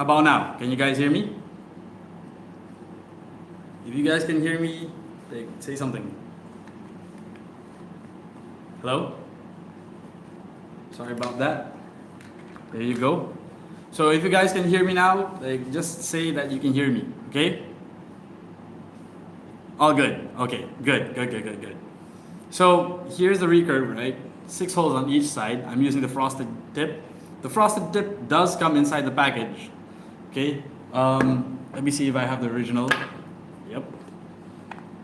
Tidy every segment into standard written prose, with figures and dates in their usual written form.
How about now? Can you guys hear me? If you guys can hear me, like, say something. Hello? Sorry about that. There you go. So if you guys can hear me now, like, just say that you can hear me, okay? All good. Okay, good. So here's the recurve, right? 6 holes on each side. I'm using the frosted tip. The frosted tip does come inside the package. Okay. Let me see if I have the original. Yep.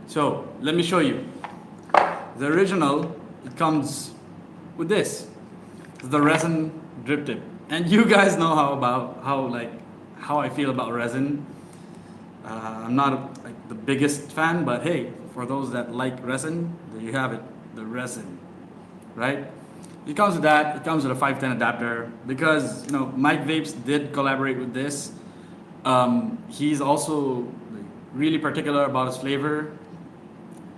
So let me show you. The original, it comes with this. It's the resin drip tip. And you guys know how I feel about resin. I'm not like the biggest fan, but hey, for those that like resin, there you have it, the resin, right? It comes with that. It comes with a 510 adapter because Mike Vapes did collaborate with this. He's also like, really particular about his flavor.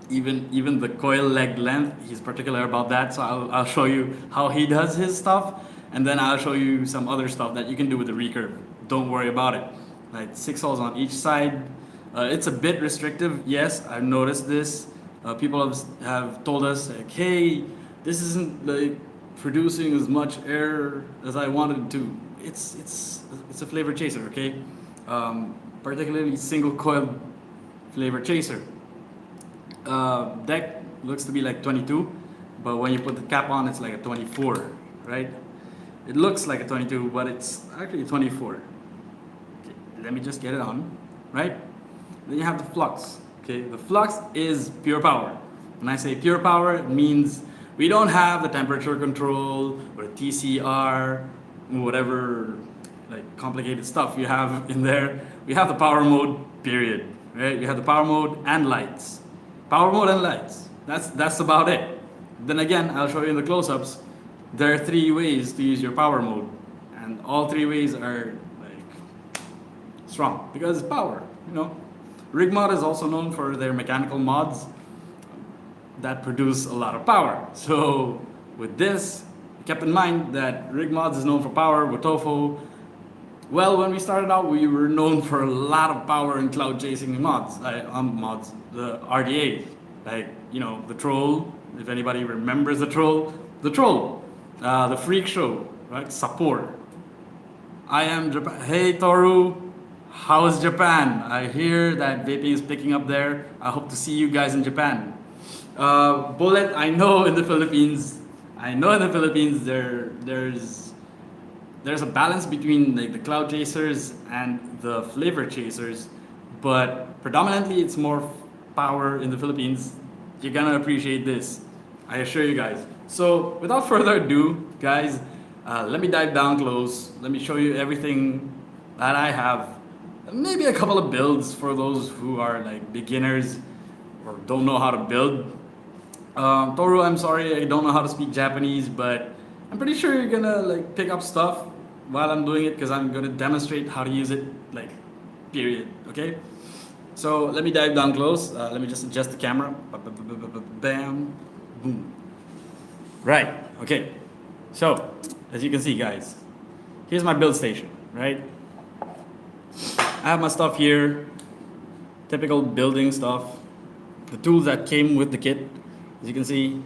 Even the coil leg length, he's particular about that. So I'll show you how he does his stuff, and then I'll show you some other stuff that you can do with the recurve. Don't worry about it. Like 6 holes on each side. It's a bit restrictive. Yes, I've noticed this. People have told us like, hey, this isn't like producing as much air as I wanted to. It's a flavor chaser, okay? Particularly single coil flavor chaser. Deck looks to be like 22, but when you put the cap on, it's like a 24, right? It looks like a 22, but it's actually 24. Okay, let me just get it on, right? Then you have the Flux. Okay, the Flux is pure power. When I say pure power, it means we don't have the temperature control or TCR, whatever like complicated stuff you have in there. We have the power mode, period. Right? We have the power mode and lights. Power mode and lights. That's about it. Then again, I'll show you in the close-ups. There are 3 ways to use your power mode, and all 3 ways are like strong because it's power. Rig mod is also known for their mechanical mods that produce a lot of power. So with this, kept in mind that rig mods is known for power. Wotofo, well, when we started out, we were known for a lot of power in cloud chasing mods. The RDA, like the troll. If anybody remembers the troll, the freak show, right? Support. I am Japan. Hey Toru. How is Japan? I hear that vaping is picking up there. I hope to see you guys in Japan. Bullet, I know in the Philippines there's a balance between like the cloud chasers and the flavor chasers, but predominantly it's more power in the Philippines. You're gonna appreciate this, I assure you guys. So without further ado, guys, let me dive down close. Let me show you everything that I have. Maybe a couple of builds for those who are like beginners or don't know how to build. Toru, I'm sorry, I don't know how to speak Japanese, but I'm pretty sure you're gonna like pick up stuff while I'm doing it because I'm gonna demonstrate how to use it, like, period. Okay? So let me dive down close. Let me just adjust the camera. Bam, boom. Right. Okay. So as you can see, guys, here's my build station. Right. I have my stuff here, typical building stuff, the tools that came with the kit. As you can see,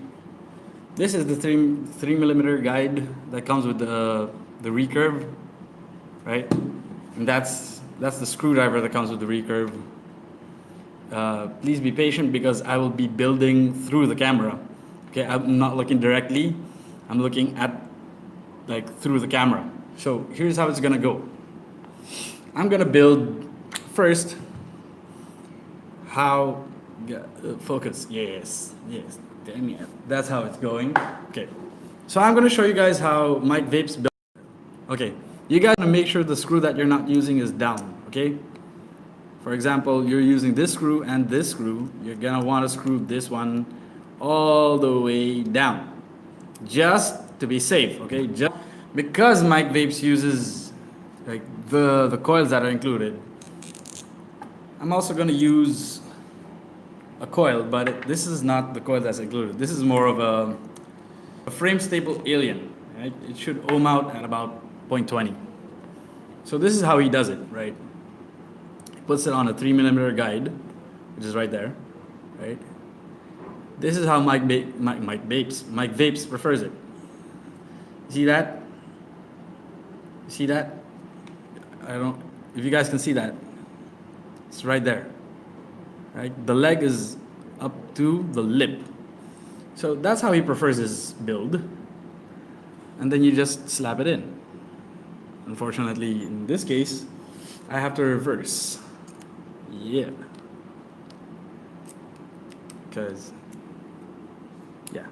this is the 3mm guide that comes with the recurve, right? And that's the screwdriver that comes with the recurve. Please be patient because I will be building through the camera. Okay, I'm not looking directly. I'm looking at like through the camera. So here's how it's gonna go. I'm gonna build first how focus. Yes, damn it. That's how it's going. Okay, so I'm gonna show you guys how Mike Vapes build. Okay, you guys wanna make sure the screw that you're not using is down. Okay, for example, you're using this screw and this screw. You're gonna want to screw this one all the way down, just to be safe. Okay, just because Mike Vapes uses like the coils that are included. I'm also going to use a coil, but this is not the coil that's included. This is more of a frame staple alien. Right? It should ohm out at about 0.20. So this is how he does it, right? He puts it on a 3mm guide, which is right there, right? This is how Mike Vapes prefers it. See that? See that? I don't. If you guys can see that, it's right there, right? The leg is up to the lip. So that's how he prefers his build. And then you just slap it in. Unfortunately, in this case, I have to reverse. Yeah. Because, yeah,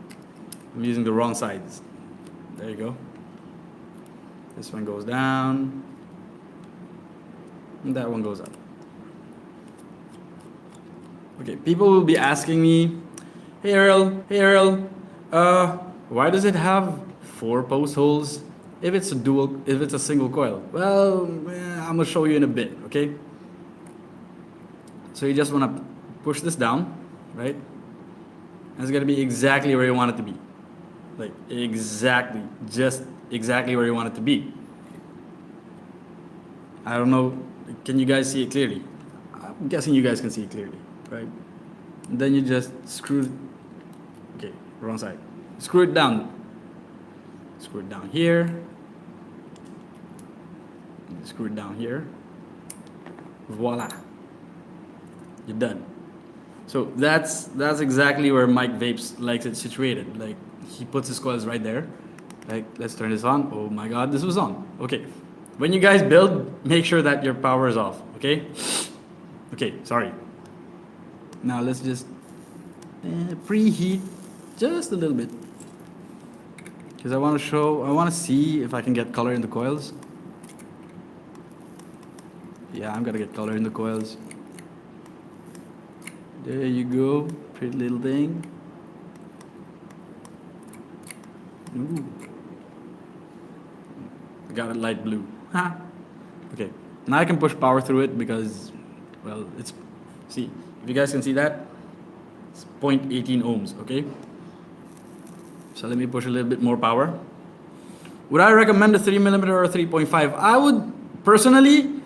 I'm using the wrong sides. There you go. This one goes down. And that one goes up. Okay, people will be asking me, hey Earl, why does it have 4 post holes if it's a single coil? Well, I'm gonna show you in a bit, okay? So you just wanna push this down, right? And it's gonna be exactly where you want it to be. Like exactly, just exactly where you want it to be. I don't know, can you guys see it clearly? I'm guessing you guys can see it clearly, right? And then you just screw, okay, wrong side. Screw it down. Screw it down here. Screw it down here. Voila. You're done. So that's exactly where Mike Vapes likes it situated. Like he puts his coils right there. Like let's turn this on. Oh my God, this was on. Okay. When you guys build, make sure that your power is off. Okay. Okay. Sorry. Now let's just preheat just a little bit. Because I want to see if I can get color in the coils. Yeah, I'm gonna get color in the coils. There you go, pretty little thing. Ooh. I got it light blue. Ha! Okay, now I can push power through it because, well, see, if you guys can see that, it's 0.18 ohms, okay? So let me push a little bit more power. Would I recommend a 3mm or a 3.5? Personally,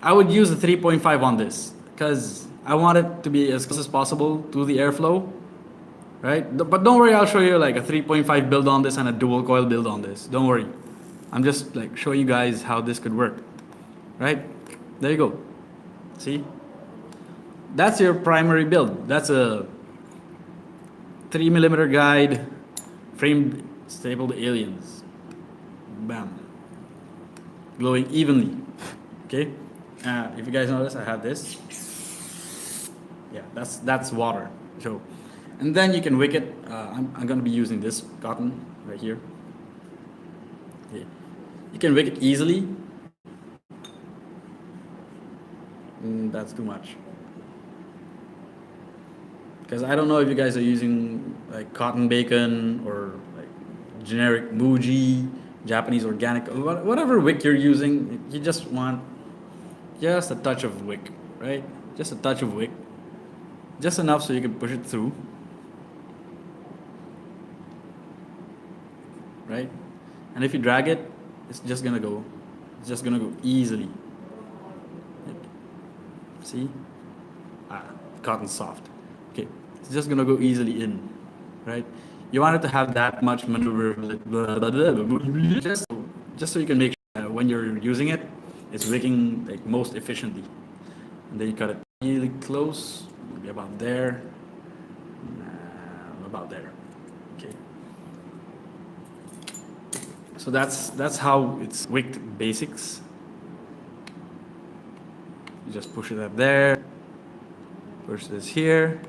I would use a 3.5 on this because I want it to be as close as possible to the airflow, right? But don't worry, I'll show you like a 3.5 build on this and a dual coil build on this. Don't worry. I'm just like showing you guys how this could work, right? There you go. See? That's your primary build. That's a 3mm guide, framed stapled aliens. Bam. Glowing evenly. Okay? If you guys notice, I have this. Yeah, that's water. So, and then you can wick it. I'm going to be using this cotton right here. Okay. You can wick it easily. That's too much. Because I don't know if you guys are using like cotton bacon or like generic Muji, Japanese organic, whatever wick you're using. You just want just a touch of wick, right? Just a touch of wick. Just enough so you can push it through. Right? And if you drag it, it's just gonna go easily. See? Cotton's soft. Okay, it's just gonna go easily in, right? You want it to have that much maneuverability, just so you can make sure that when you're using it, it's wicking like most efficiently. And then you cut it really close, maybe about there, about there. Okay. So that's how it's wicked basics. You just push it up there, push this here,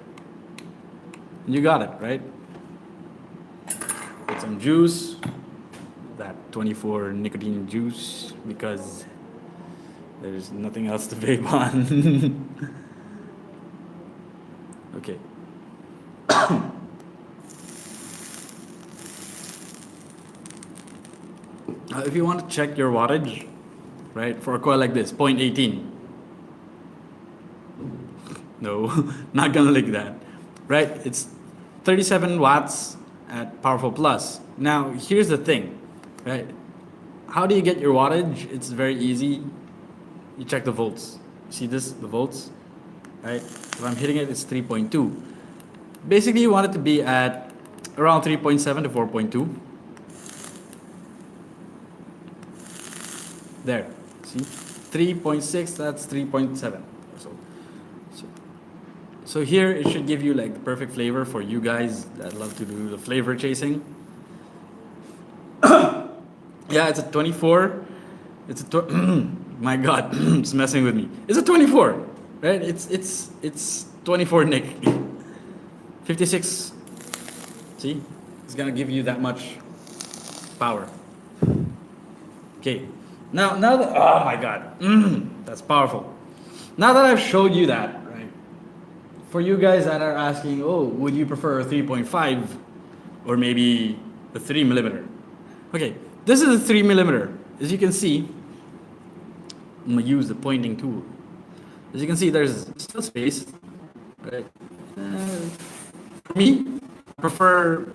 and you got it, right? Put some juice, that 24 nicotine juice, because there's nothing else to vape on. Okay. If you want to check your wattage, right, for a coil like this, 0.18. No, not gonna like that, right? It's 37 watts at Powerful Plus. Now, here's the thing, right? How do you get your wattage? It's very easy. you check the volts. See this, the volts, right? If I'm hitting it, it's 3.2. Basically, you want it to be at around 3.7 to 4.2. There, see, 3.6. That's 3.7. So here it should give you like the perfect flavor for you guys that love to do the flavor chasing. Yeah, it's a 24. It's a my God, it's messing with me. It's a 24, right? It's 24 Nick. 56. See, it's gonna give you that much power. Okay, now that, oh my God, that's powerful. Now that I've showed you that, right? For you guys that are asking, oh, would you prefer a 3.5 or maybe a 3mm? Okay, this is a 3mm. As you can see, I'm gonna use the pointing tool. As you can see, there's still space, right? For me, I prefer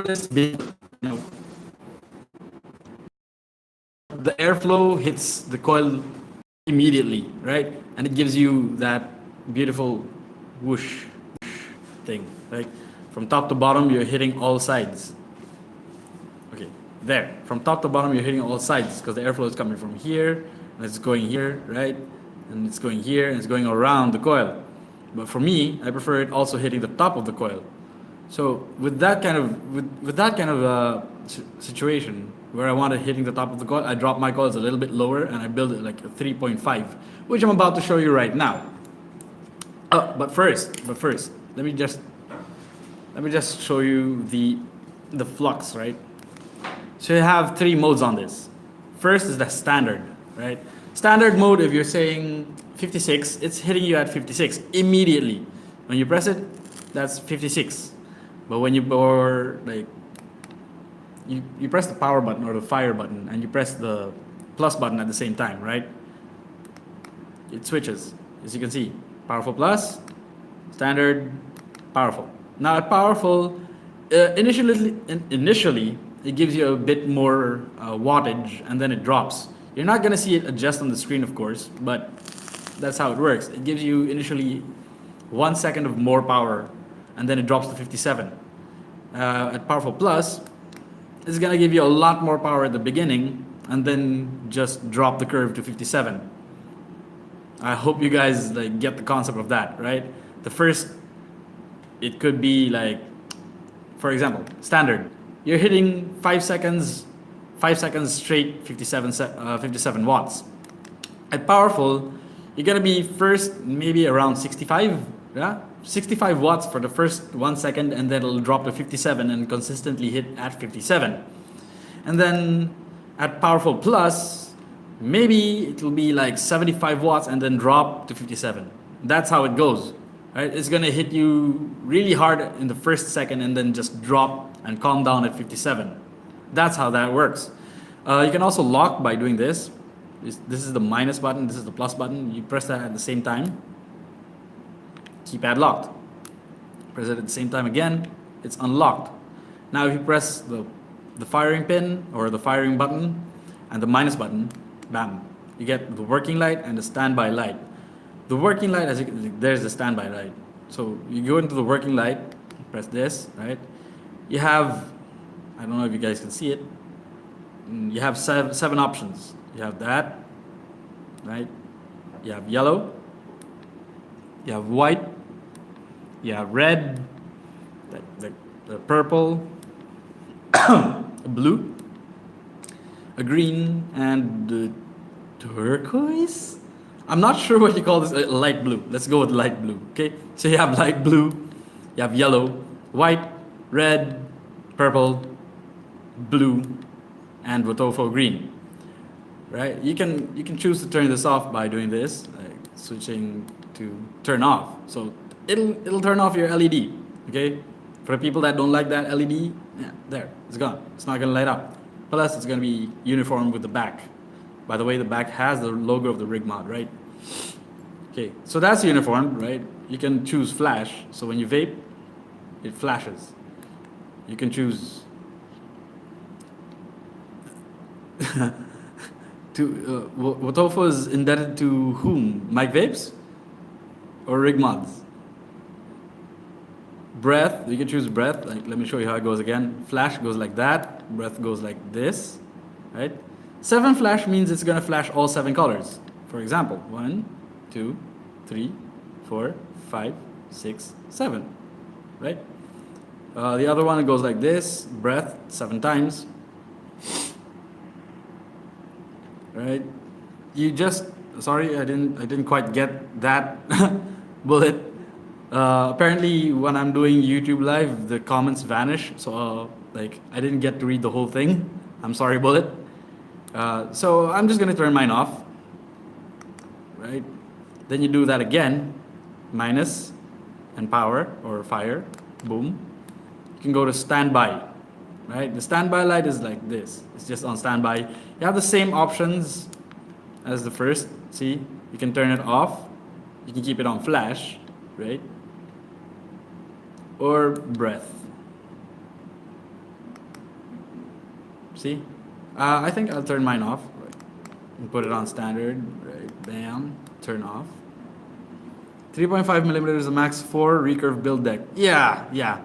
this big. You know, the airflow hits the coil immediately, right? And it gives you that beautiful whoosh thing. Like from top to bottom, you're hitting all sides. Okay, there. From top to bottom, you're hitting all sides because the airflow is coming from here and it's going here, right? And it's going here and it's going around the coil. But for me, I prefer it also hitting the top of the coil. So with that kind of situation where I want it hitting the top of the coil, I drop my coils a little bit lower and I build it like a 3.5, which I'm about to show you right now. But first, let me just show you the flux, right? So you have 3 modes on this. First is the standard, right? Standard mode, if you're saying 56, it's hitting you at 56 immediately. When you press it, that's 56. But when you you press the power button or the fire button and you press the plus button at the same time, right? It switches, as you can see. Powerful plus, standard, powerful. Now at powerful, initially it gives you a bit more wattage and then it drops. You're not gonna see it adjust on the screen, of course, but that's how it works. It gives you initially 1 second of more power and then it drops to 57. At powerful plus, it's gonna give you a lot more power at the beginning and then just drop the curve to 57. I hope you guys like get the concept of that, right? The first, it could be like, for example, standard. You're hitting 5 seconds straight, 57 watts. At powerful, you're gonna be first maybe around 65, yeah? 65 watts for the first 1 second, and then it'll drop to 57 and consistently hit at 57. And then at powerful plus, maybe it'll be like 75 watts and then drop to 57. That's how it goes, right? It's gonna hit you really hard in the first second and then just drop and calm down at 57. That's how that works. You can also lock by doing this. This is the minus button, this is the plus button. You press that at the same time. Keypad locked. Press it at the same time again, it's unlocked. Now if you press the firing pin or the firing button and the minus button, bam, you get the working light and the standby light. The working light, there's the standby light. So you go into the working light, press this, right? You have, I don't know if you guys can see it, you have seven options. You have that, right? You have yellow, you have white, you have red, the purple, a blue, a green, and the turquoise. I'm not sure what you call this. Light blue. Let's go with light blue. Okay. So you have light blue, you have yellow, white, red, purple, blue, and Wotofo green. Right. You can choose to turn this off by doing this, like switching to turn off. So it'll turn off your LED. Okay. For the people that don't like that LED, yeah, there, it's gone. It's not gonna light up. Plus, it's gonna be uniform with the back. By the way, the back has the logo of the rig mod, right? Okay, so that's uniform, right? You can choose flash. So when you vape, it flashes. You can choose Wotofo is indebted to whom? Mike Vapes or Rig Mods? Breath, you can choose breath. Like, let me show you how it goes again. Flash goes like that. Breath goes like this, right? 7 flash means it's gonna flash all 7 colors. For example, 1, 2, 3, 4, 5, 6, 7, right? The other one goes like this. Breath 7 times, right? You just, sorry, I didn't quite get that bullet. Apparently when I'm doing YouTube live, the comments vanish, so like I didn't get to read the whole thing. I'm sorry, bullet. So I'm just gonna turn mine off, right? Then you do that again, minus and power or fire, boom. You can go to standby, right? The standby light is like this. It's just on standby. You have the same options as the first. See, you can turn it off. You can keep it on flash, right? Or breath. See? I think I'll turn mine off. Right? And put it on standard. Right? Bam. Turn off. 3.5 millimeters the max 4 recurve build deck. Yeah.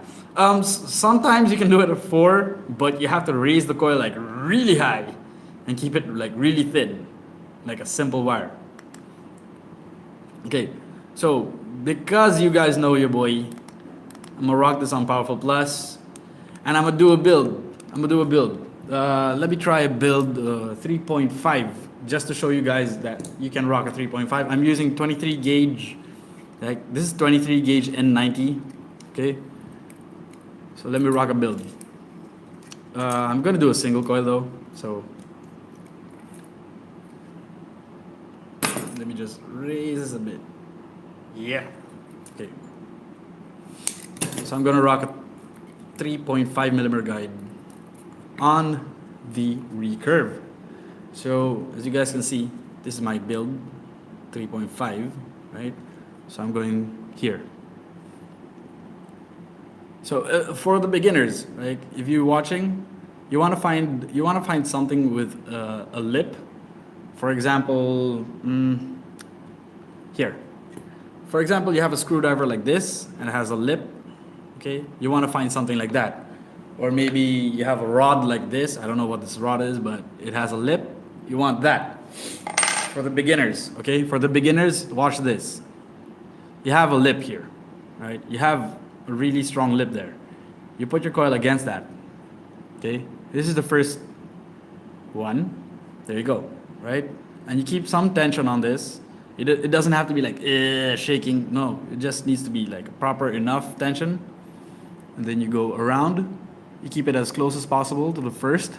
Sometimes you can do it at 4, but you have to raise the coil like really high and keep it like really thin, like a simple wire. Okay, so because you guys know your boy, I'm gonna rock this on Powerful Plus, and I'm gonna do a build. Let me try a build 3.5 just to show you guys that you can rock a 3.5. I'm using 23 gauge. Like this is 23 gauge N90. Okay, so let me rock a build. I'm gonna do a single coil though, so let me just raise this a bit. Yeah. Okay. So I'm gonna rock a 3.5 millimeter guide on the recurve. So as you guys can see, this is my build 3.5, right? So I'm going here. So for the beginners, right? If you're watching, you want to find something with a lip. For example, here. For example, you have a screwdriver like this and it has a lip. Okay, you want to find something like that. Or maybe you have a rod like this. I don't know what this rod is, but it has a lip. You want that. For the beginners, okay? For the beginners, watch this. You have a lip here, right? You have a really strong lip there. You put your coil against that, okay? This is the first one. There you go, right? And you keep some tension on this. It doesn't have to be like shaking. No, it just needs to be like proper enough tension. And then you go around. You keep it as close as possible to the first.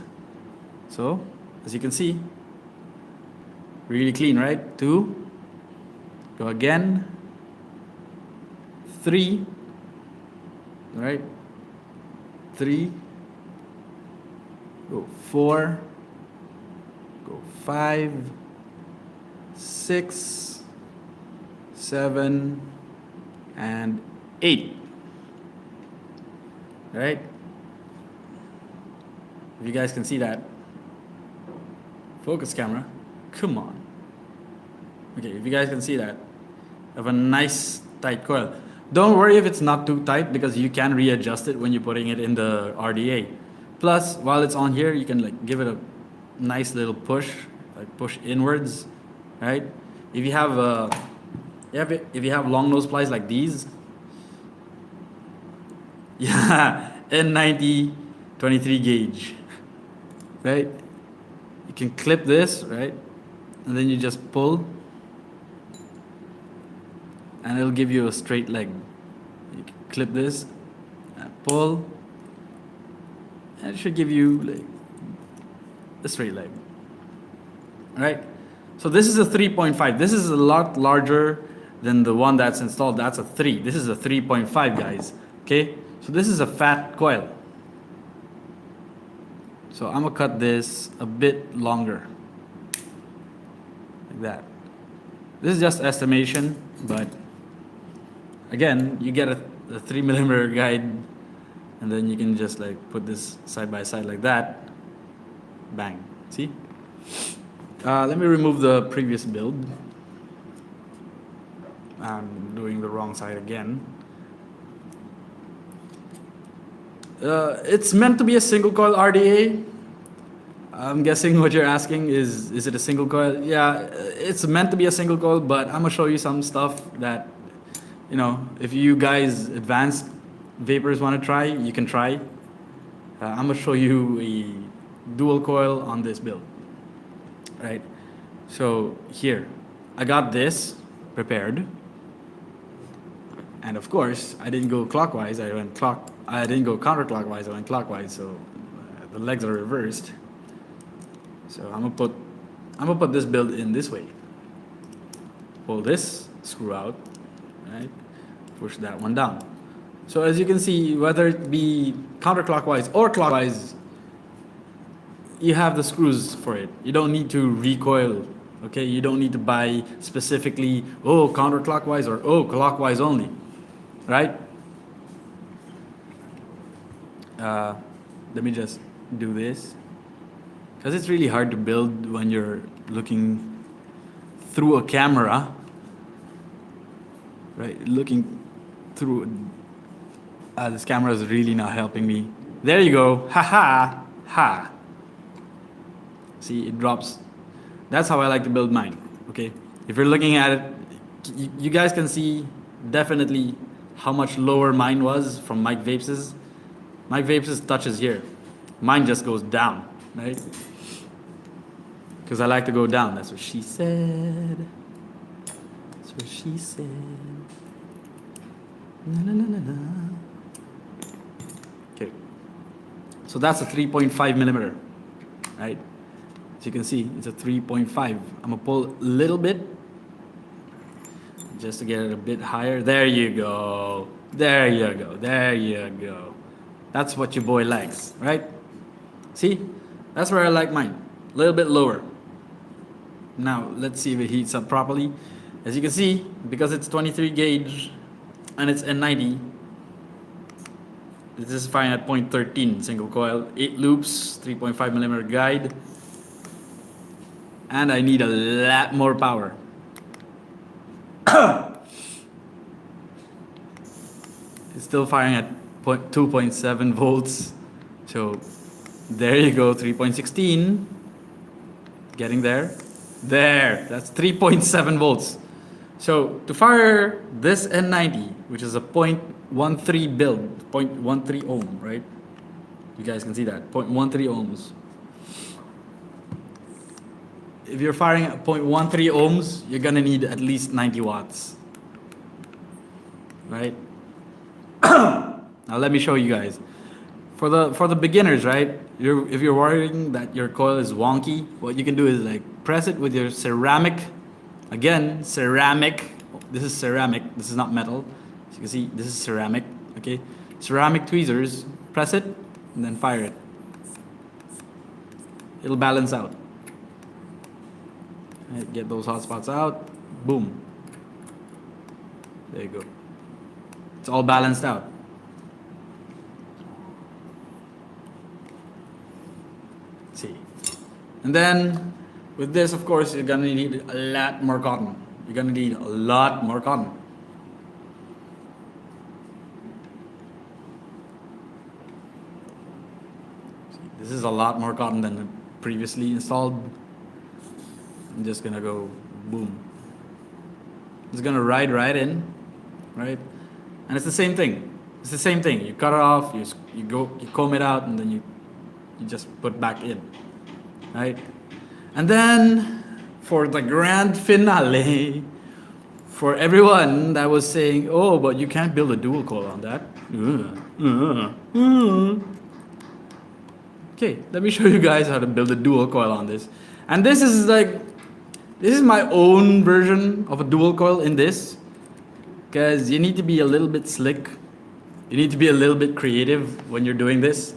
So, as you can see, really clean, right? 2. Go again. 3. Right? 3. Go 4. Go 5. 6. 7. And 8. Right? If you guys can see that. Focus camera. Come on. Okay, if you guys can see that. I have a nice tight coil. Don't worry if it's not too tight because you can readjust it when you're putting it in the RDA. Plus, while it's on here, you can like give it a nice little push, like push inwards, right? If you have if you have long nose plies like these, yeah, N90 23 gauge, right? You can clip this, right? And then you just pull and it'll give you a straight leg. You can clip this and pull and it should give you like a straight leg. Right? So this is a 3.5. This is a lot larger than the one that's installed. That's a 3. This is a 3.5, guys. Okay? So this is a fat coil. So I'm gonna cut this a bit longer. Like that. This is just estimation, but again, you get a 3 millimeter guide and then you can just like put this side by side like that. Bang. See? Let me remove the previous build. I'm doing the wrong side again. It's meant to be a single coil RDA. I'm guessing what you're asking is it a single coil? Yeah, it's meant to be a single coil, but I'm gonna show you some stuff that, you know, if you guys advanced vapors want to try, you can try. I'm gonna show you a dual coil on this build, right? So here, I got this prepared, and of course, I didn't go clockwise. I didn't go counterclockwise. I went clockwise. So the legs are reversed. So I'm gonna put this build in this way. Pull this screw out, right? Push that one down. So as you can see, whether it be counterclockwise or clockwise, you have the screws for it. You don't need to recoil, okay? You don't need to buy specifically, oh, counterclockwise or oh, clockwise only, right? Let me just do this. Because it's really hard to build when you're looking through a camera, right? Looking through, this camera is really not helping me. There you go, ha ha, ha. See, it drops. That's how I like to build mine, okay? If you're looking at it, you guys can see definitely how much lower mine was from Mike Vapes'. Mike Vapes' touches here. Mine just goes down, right? Because I like to go down. That's what she said. That's what she said. Na, na, na, na, na. Okay. So that's a 3.5 millimeter, right? As you can see, it's a 3.5. I'm gonna pull a little bit just to get it a bit higher. There you go. There you go. There you go. That's what your boy likes, right? See? That's where I like mine. A little bit lower. Now, let's see if it heats up properly. As you can see, because it's 23 gauge and it's N90, this is fine at 0.13 single coil, 8 loops, 3.5 millimeter guide, and I need a lot more power. It's still firing at 2.7 volts. So there you go, 3.16. Getting there. There, that's 3.7 volts. So to fire this N90, which is a 0.13 build, 0.13 ohm, right? You guys can see that, 0.13 ohms. If you're firing at 0.13 ohms, you're gonna need at least 90 watts, right? Now let me show you guys. For the beginners, right? If you're worrying that your coil is wonky, what you can do is like press it with your ceramic. Again, ceramic. This is ceramic. This is not metal. As you can see, this is ceramic. Okay, ceramic tweezers. Press it and then fire it. It'll balance out. Right, get those hot spots out. Boom. There you go. It's all balanced out. See. And then with this, of course, you're gonna need a lot more cotton. You're gonna need a lot more cotton. See, this is a lot more cotton than previously installed. I'm just gonna go boom. It's gonna ride right in, right? And it's the same thing. It's the same thing. You cut it off, you comb it out, and then you just put back in, right? And then for the grand finale, for everyone that was saying, oh, but you can't build a dual coil on that. Okay, let me show you guys how to build a dual coil on this. And this is my own version of a dual coil in this, because you need to be a little bit slick. You need to be a little bit creative when you're doing this.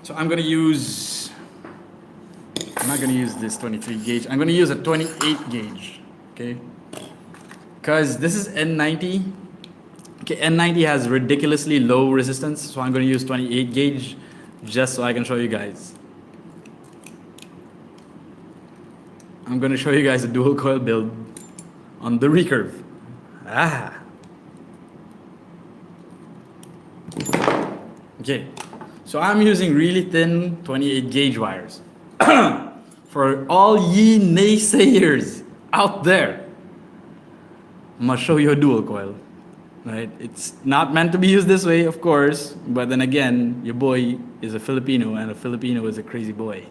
So I'm not gonna use this 23 gauge. I'm gonna use a 28 gauge, okay? Because this is N90. Okay, N90 has ridiculously low resistance, so I'm gonna use 28 gauge just so I can show you guys. I'm gonna show you guys a dual coil build on the Recurve. Okay, so I'm using really thin 28 gauge wires. For all ye naysayers out there, I'm gonna show you a dual coil. Right? It's not meant to be used this way, of course, but then again, your boy is a Filipino, and a Filipino is a crazy boy.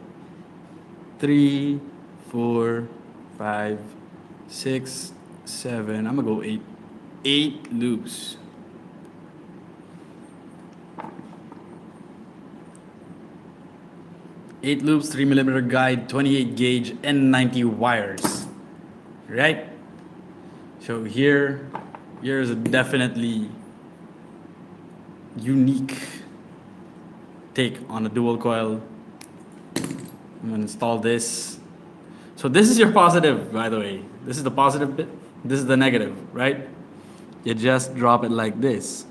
3, 4, 5, 6, 7. I'm gonna go 8. 8 loops. Eight loops, 3mm guide, 28 gauge, N90 wires. Right? So here's a definitely unique take on a dual coil. I'm gonna install this. So this is your positive, by the way. This is the positive bit. This is the negative, right? You just drop it like this.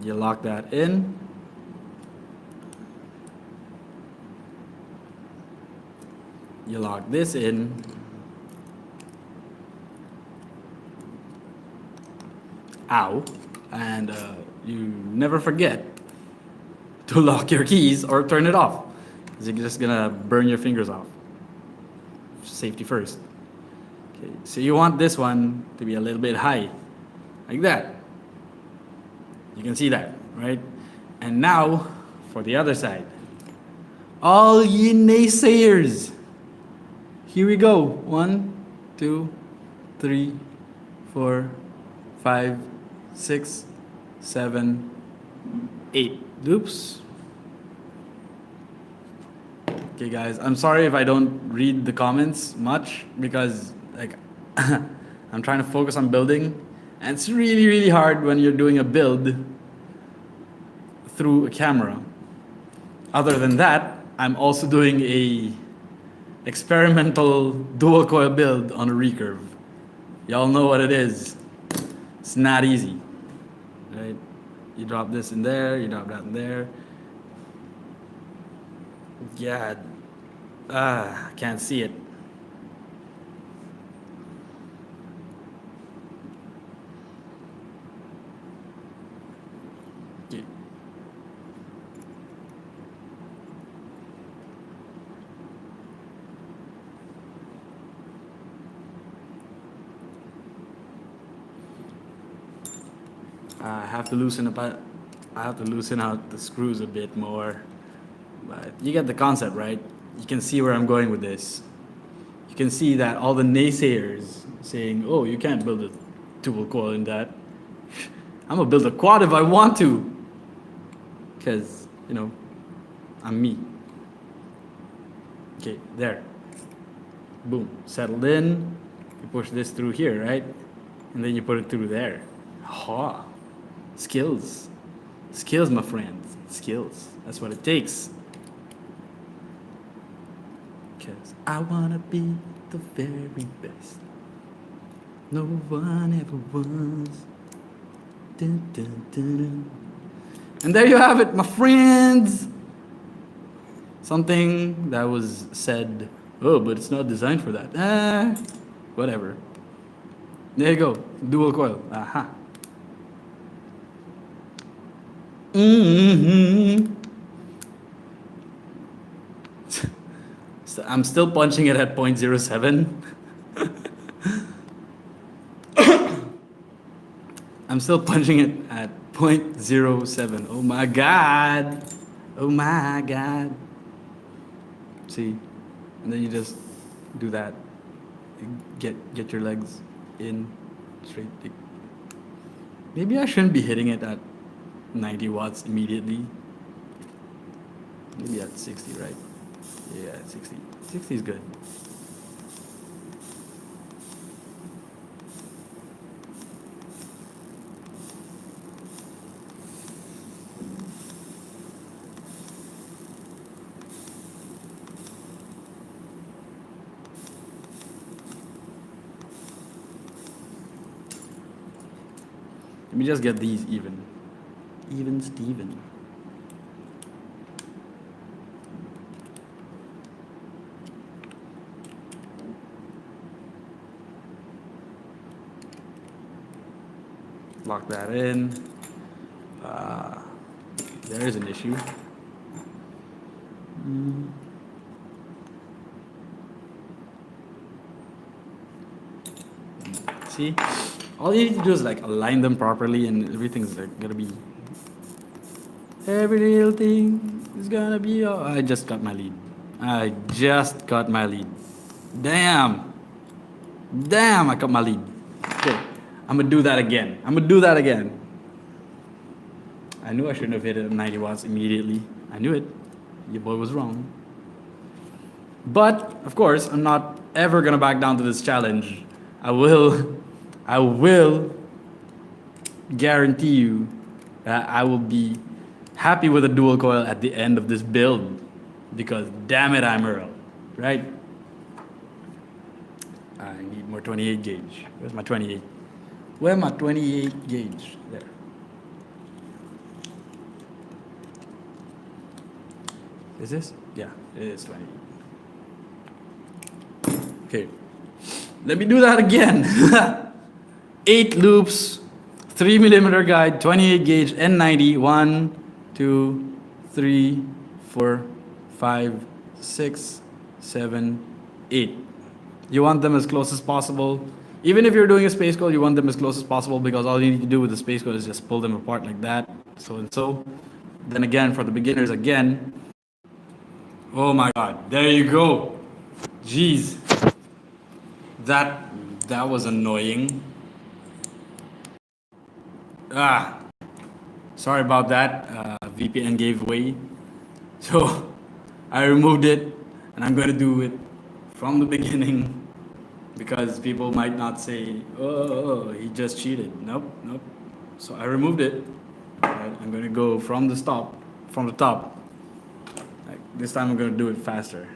You lock that in. You lock this in. Ow. And you never forget to lock your keys or turn it off, because you're just gonna burn your fingers off. Safety first. Okay, so you want this one to be a little bit high, like that. You can see that, right? And now for the other side. All ye naysayers, here we go. 1, 2, 3, 4, 5, 6, 7, 8 loops. Okay guys, I'm sorry if I don't read the comments much, because like I'm trying to focus on building, and it's really hard when you're doing a build through a camera. Other than that, I'm also doing a experimental dual coil build on a Recurve. Y'all know what it is. It's not easy, right? You drop this in there, you drop that in there. Yeah, can't see it. Okay. I have to loosen out the screws a bit more, but you get the concept, right? You can see where I'm going with this. You can see that all the naysayers saying, "Oh, you can't build a dual coil in that." I'm gonna build a quad if I want to, because I'm me. Okay, there. Boom, settled in. You push this through here, right? And then you put it through there. Ha! Skills. Skills, my friends. Skills. That's what it takes. Because I want to be the very best. No one ever was. Dun, dun, dun, dun. And there you have it, my friends. Something that was said, oh, but it's not designed for that. Whatever. There you go. Dual coil. Aha. So I'm still punching it at 0.07. I'm still punching it at 0.07. Oh my god. Oh my god. See? And then you just do that. Get your legs in straight. Maybe I shouldn't be hitting it at 90 watts immediately. Maybe at 60, right? Yeah, at 60. 60 is good. Let me just get these even. Even Steven. Lock that in. There is an issue. See, all you need to do is like align them properly, and everything's like gonna be. Every little thing is gonna be. I just got my lead. I just got my lead. Damn. Damn, I got my lead. Okay, I'm gonna do that again. I'm gonna do that again. I knew I shouldn't have hit it at 90 watts immediately. I knew it. Your boy was wrong. But, of course, I'm not ever gonna back down to this challenge. I will guarantee you that I will be happy with a dual coil at the end of this build. Because damn it, I'm Earl, right? I need more 28 gauge. Where's my 28? Where's my 28 gauge? There. Is this? Yeah, it is 28. Okay. Let me do that again. 8 loops, 3mm guide, 28 gauge, N90, 1, 2, 3, 4, 5, 6, 7, 8. You want them as close as possible. Even if you're doing a space code, you want them as close as possible because all you need to do with the space code is just pull them apart like that, so and so. Then again, for the beginners again, oh my god, there you go. Jeez. That was annoying. Sorry about that. VPN gave way. So I removed it and I'm gonna do it from the beginning because people might not say, oh, he just cheated. Nope. So I removed it. Right, I'm gonna go from the top. Like, this time I'm gonna do it faster.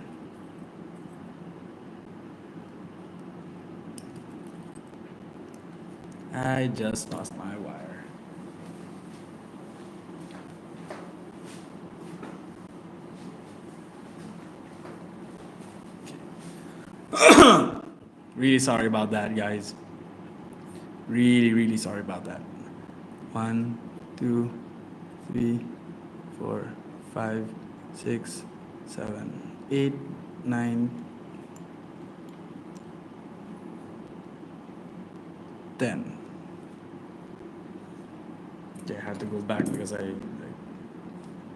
I just lost my wire. Okay. Really sorry about that, guys. Really sorry about that. 1, 2, 3, 4, 5, 6, 7, 8, 9, 10. Okay, I had to go back because I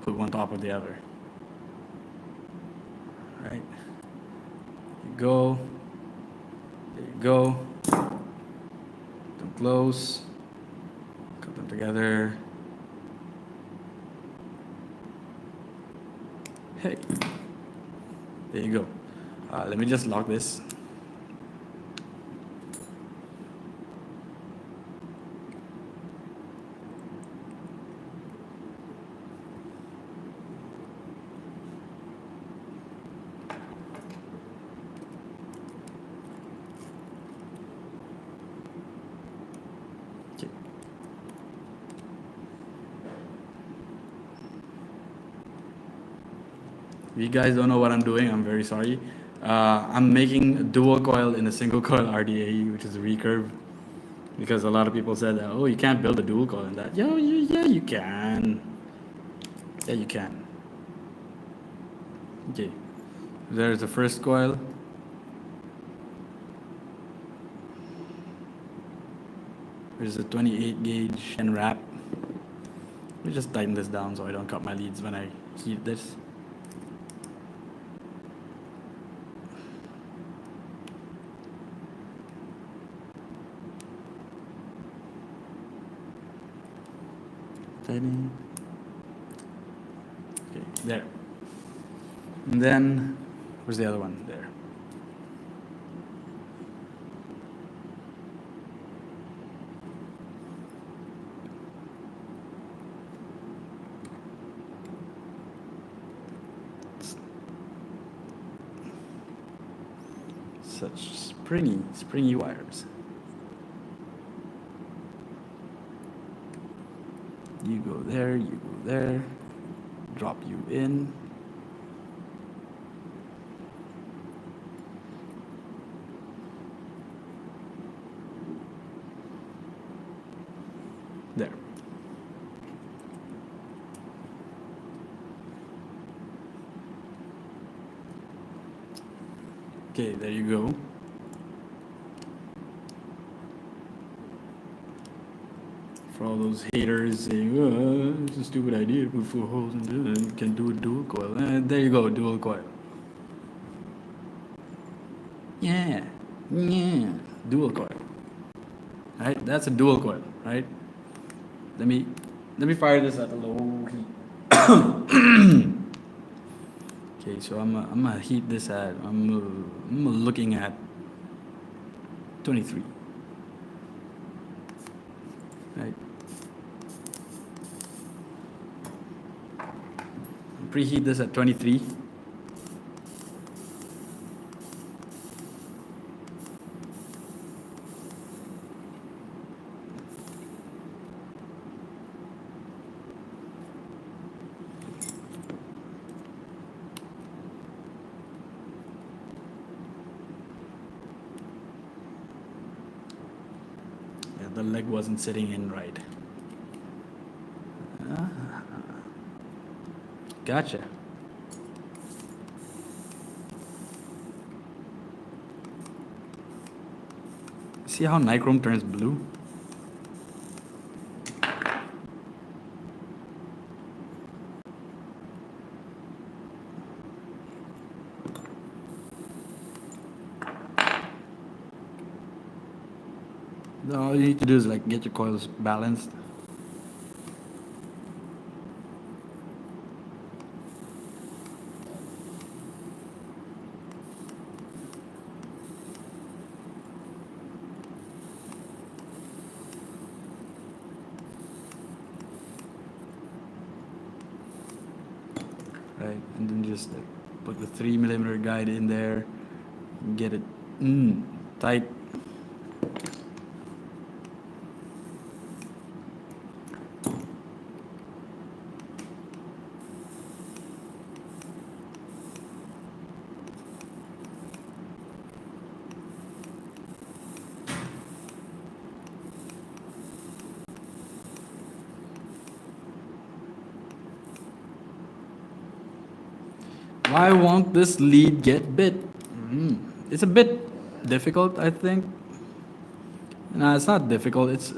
put one top of the other. Right. There you go. There you go. Put them close. Cut them together. Hey. There you go. Let me just lock this. If you guys don't know what I'm doing, I'm very sorry. I'm making a dual coil in a single coil RDA, which is a recurve, because a lot of people said that, oh, you can't build a dual coil in that. Yeah, you can. Yeah, you can. Okay, there's the first coil. There's a 28 gauge and wrap. Let me just tighten this down so I don't cut my leads when I heat this. Tightening. Okay, there. And then, where's the other one? There. Such springy wires. You go there, you go there. Drop you in. There. Okay, there you go. For all those haters saying, oh, it's a stupid idea to put 4 holes in it. You can do a dual coil. There you go, dual coil. Yeah, dual coil. Right, that's a dual coil, right? Let me fire this at a low heat. Okay, so I'm gonna heat this at I'm looking at 23. Right. Preheat this at 23. Yeah, the leg wasn't sitting in right. Gotcha. See how nichrome turns blue? All you need to do is like get your coils balanced. Right, and then just like put the 3mm guide in there, and get it tight. Why won't this lead get bit? It's a bit difficult, I think. No, it's not difficult. It's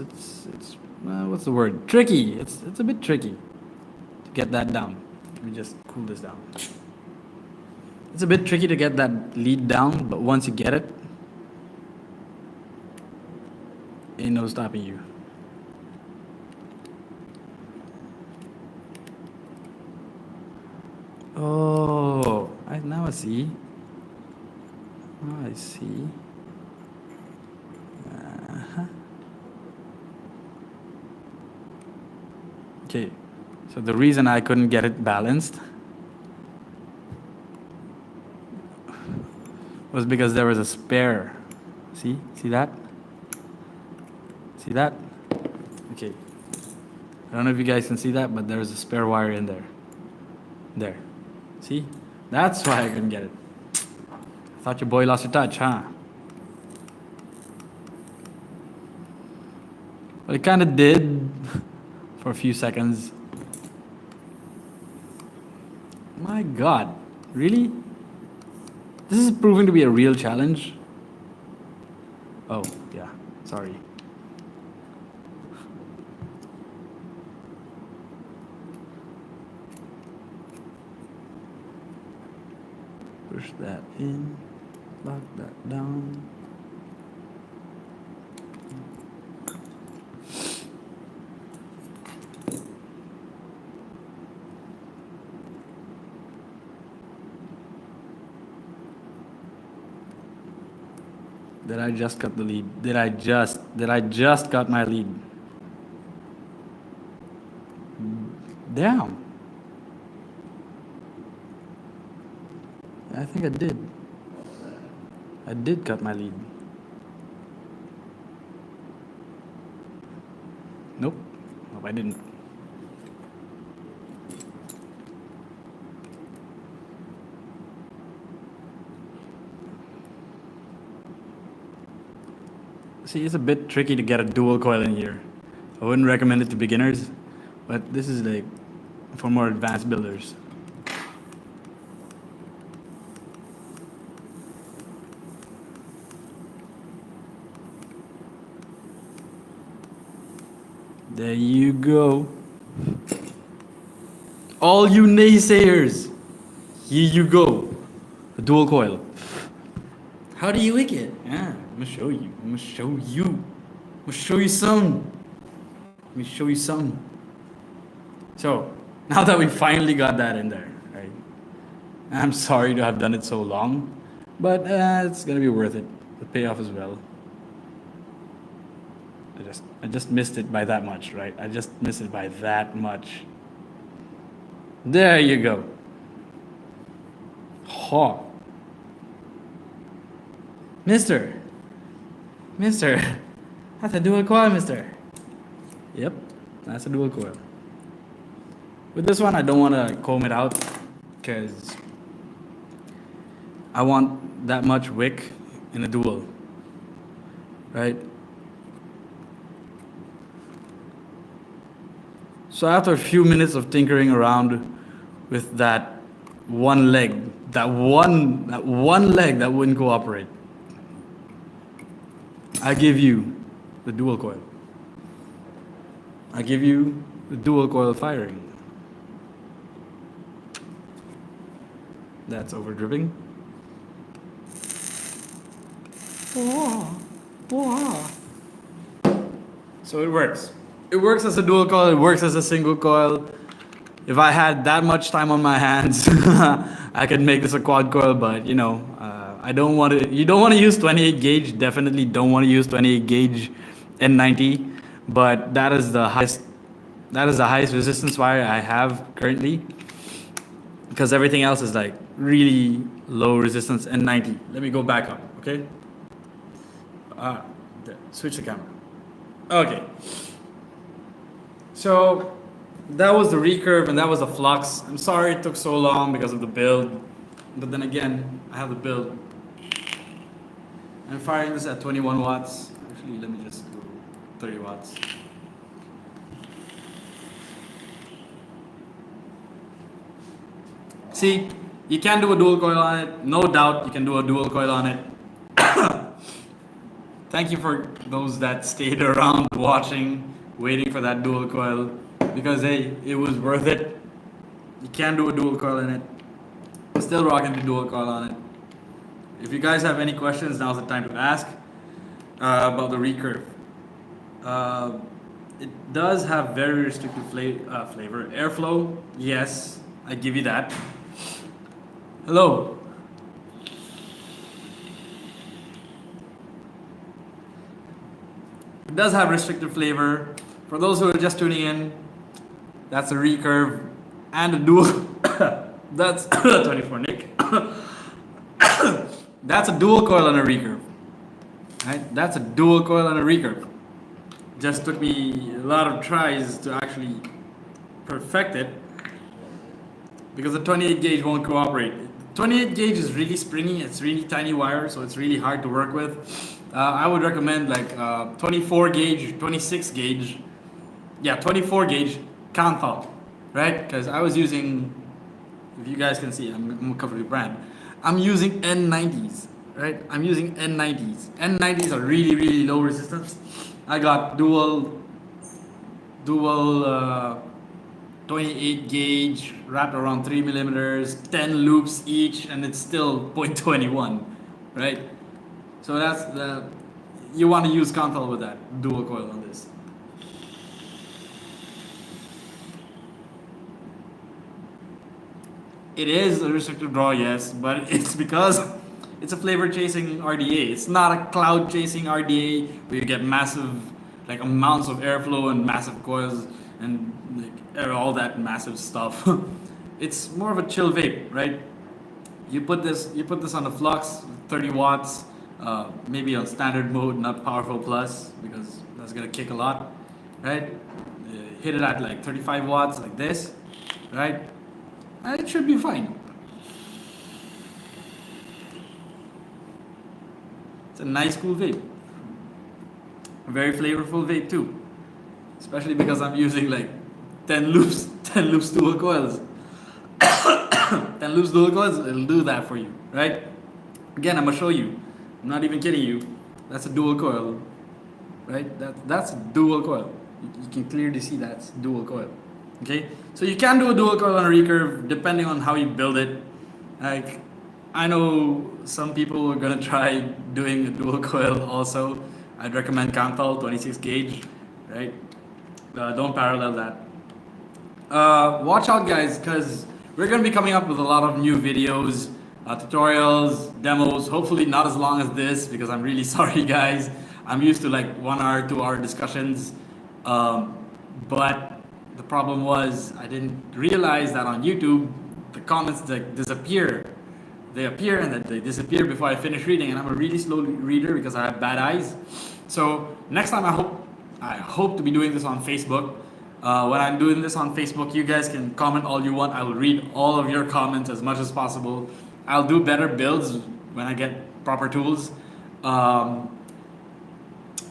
what's the word? Tricky. It's a bit tricky to get that down. Let me just cool this down. It's a bit tricky to get that lead down, but once you get it, ain't no stopping you. Oh, now I see. Oh, I see. Okay, so the reason I couldn't get it balanced was because there was a spare. See that? See that? Okay. I don't know if you guys can see that, but there's a spare wire in there. There. See? That's why I couldn't get it. I thought your boy lost your touch, huh? Well, it kind of did for a few seconds. My God. Really? This is proving to be a real challenge. Oh, yeah. Sorry. Push that in, lock that down. Did I just cut the lead? Did I just cut my lead? Damn. I think I did. I did cut my lead. Nope. Nope, I didn't. See, it's a bit tricky to get a dual coil in here. I wouldn't recommend it to beginners, but this is like for more advanced builders. There you go. All you naysayers, here you go. A dual coil. How do you lick it? Yeah, I'm gonna show you. I'm gonna show you. I'm gonna show you some. Let me show you some. So, now that we finally got that in there, right? I'm sorry to have done it so long, but it's gonna be worth it. The payoff as well. I just missed it by that much, right? I just missed it by that much. There you go. Ha. Mister, that's a dual coil, mister. Yep, that's a dual coil. With this one, I don't want to comb it out because I want that much wick in a dual, right? So after a few minutes of tinkering around with that one leg, that one leg that wouldn't cooperate, I give you the dual coil. I give you the dual coil firing. That's over dripping. So it works. It works as a dual coil, it works as a single coil. If I had that much time on my hands, I could make this a quad coil, but you know, I don't want to. You don't want to use 28 gauge. Definitely don't want to use 28 gauge N90. But that is the highest. That is the highest resistance wire I have currently. Because everything else is like really low resistance N90. Let me go back up. Okay. Switch the camera. Okay. So that was the Recurve and that was the Flux. I'm sorry it took so long because of the build. But then again, I have the build. I'm firing this at 21 watts. Actually, let me just go 30 watts. See, you can do a dual coil on it. No doubt you can do a dual coil on it. Thank you for those that stayed around watching, waiting for that dual coil. Because hey, it was worth it. You can do a dual coil in it. I'm still rocking the dual coil on it. If you guys have any questions, now's the time to ask about the Recurve. It does have very restricted flavor. Airflow, yes, I give you that. Hello. It does have restricted flavor. For those who are just tuning in, that's a Recurve and a dual. That's 24 Nick. That's a dual coil on a Recurve. Right? That's a dual coil on a Recurve. Just took me a lot of tries to actually perfect it because the 28 gauge won't cooperate. 28 gauge is really springy. It's really tiny wire, so it's really hard to work with. I would recommend like 24 gauge, 26 gauge. Yeah, 24 gauge Kanthal, right? Because I was using, if you guys can see, I'm gonna cover the brand. I'm using N90s, right? I'm using N90s. N90s are really, really low resistance. I got dual 28 gauge wrapped around 3 millimeters, 10 loops each, and it's still 0.21, right? So that's you want to use Kanthal with that dual coil on this. It is a restricted draw, yes, but it's because it's a flavor chasing RDA. It's not a cloud chasing RDA where you get massive like amounts of airflow and massive coils and like all that massive stuff. It's more of a chill vape, right? You put this on the Flux, 30 watts, maybe on standard mode, not powerful plus, because that's gonna kick a lot, right? Hit it at like 35 watts like this, right? And it should be fine. It's a nice cool vape. very flavorful vape too. Especially because I'm using like 10 loops, 10 loops dual coils. 10 loops dual coils, it'll do that for you, right? Again, I'm gonna show you. I'm not even kidding you. That's a dual coil, right? That's a dual coil. You can clearly see that's dual coil. Okay, so you can do a dual coil on a recurve depending on how you build it. Like, I know some people are gonna try doing a dual coil also. I'd recommend Canthal 26 gauge, right? Don't parallel that. Watch out, guys, because we're gonna be coming up with a lot of new videos, tutorials, demos. Hopefully not as long as this, because I'm really sorry, guys. I'm used to like 1 hour, 2 hour discussions, but the problem was I didn't realize that on YouTube the comments like disappear. They appear and then they disappear before I finish reading, and I'm a really slow reader because I have bad eyes. So next time I hope to be doing this on Facebook. When I'm doing this on Facebook, you guys can comment all you want. I will read all of your comments as much as possible. I'll do better builds when I get proper tools.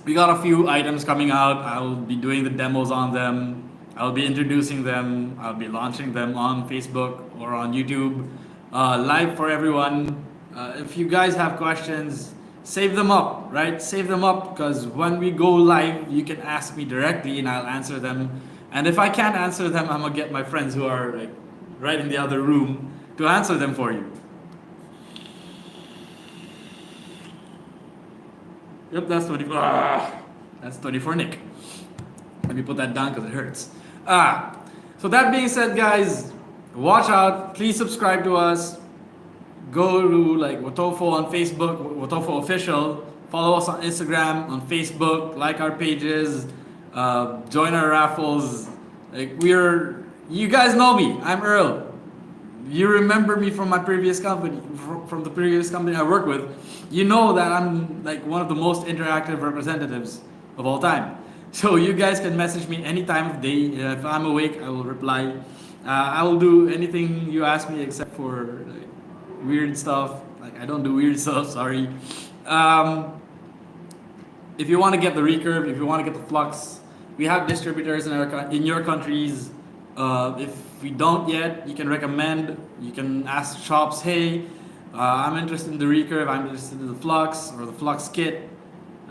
We got a few items coming out. I'll be doing the demos on them. I'll be introducing them. I'll be launching them on Facebook or on YouTube. Live for everyone. If you guys have questions, save them up, right? Save them up, because when we go live, you can ask me directly and I'll answer them. And if I can't answer them, I'm gonna get my friends who are like right in the other room to answer them for you. Yep, that's 24. That's 24 Nick. Let me put that down because it hurts. So that being said, guys, watch out. Please subscribe to us. Go to like Wotofo on Facebook, Wotofo official. Follow us on Instagram, on Facebook. Like our pages. Join our raffles. Like you guys know me. I'm Earl. You remember me from my previous company, from the previous company I worked with. You know that I'm like one of the most interactive representatives of all time. So you guys can message me any time of day. If I'm awake, I will reply. I will do anything you ask me except for like, weird stuff. Like I don't do weird stuff. Sorry. If you want to get the Recurve, if you want to get the Flux, we have distributors in your countries. If we don't yet, you can recommend. You can ask shops, hey, I'm interested in the Recurve. I'm interested in the Flux or the Flux kit.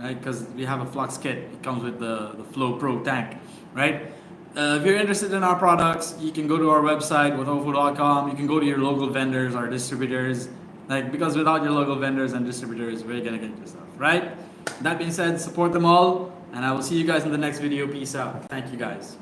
Right, because we have a Flux kit. It comes with the Flow Pro tank, right? If you're interested in our products, you can go to our website, wotofo.com. You can go to your local vendors, our distributors, like because without your local vendors and distributors, we're gonna get your stuff, right? That being said, support them all, and I will see you guys in the next video. Peace out. Thank you, guys.